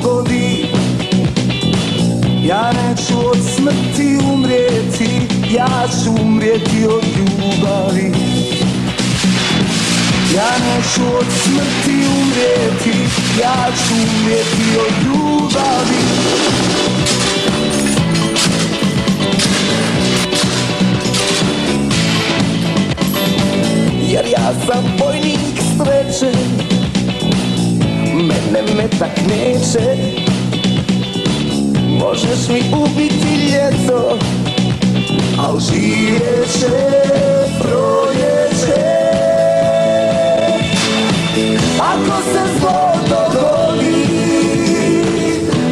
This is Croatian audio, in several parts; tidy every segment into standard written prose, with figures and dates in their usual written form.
dogodi. Ja neću od smrti umrijeti, ja ću umrijeti od ljubavi. Ja neću od smrti umrijeti, ja ću umrijeti od ljubavi. Jer ja sam vojnik sreće, mene metak neće. Možeš mi ubiti ljeto, al živjet će proljeće. Ako se zlo dogodi,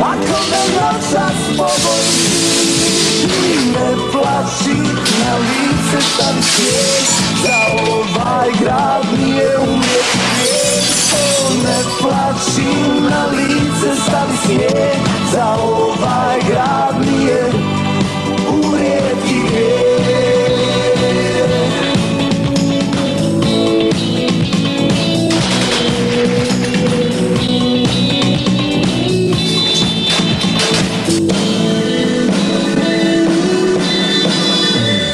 ako me noćas pogodi, ne plaći, na lice stavi svijet, za ovaj grad nije umrijeti grijeh. Ne plaći, na lice stavi svijet, za ovaj grad nije umrijeti grijeh.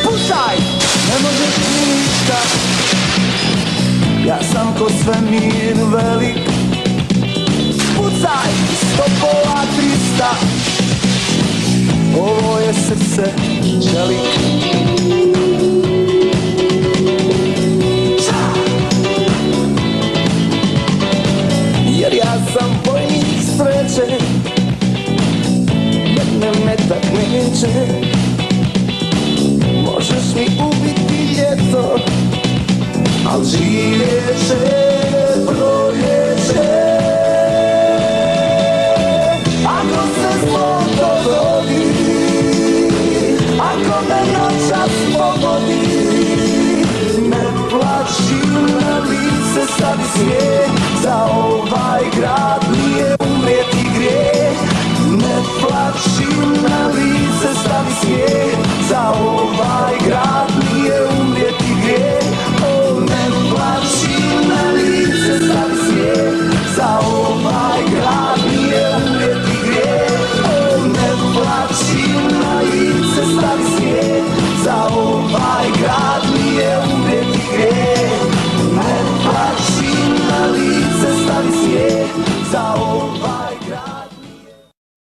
Pucaj, ne možeš mi ništa, ja sam ko svemir velik. Pucaj, 100 pola 300, ovo je srce čelik. Jer ja sam vojnik sreće, mene metak neće. Možeš mi ubiti ljeto, al živjet će proljeće. Ako se zlo dogodi, ako me noćas pogodi, ne plaći, na lice stavi svijet, za ovaj grad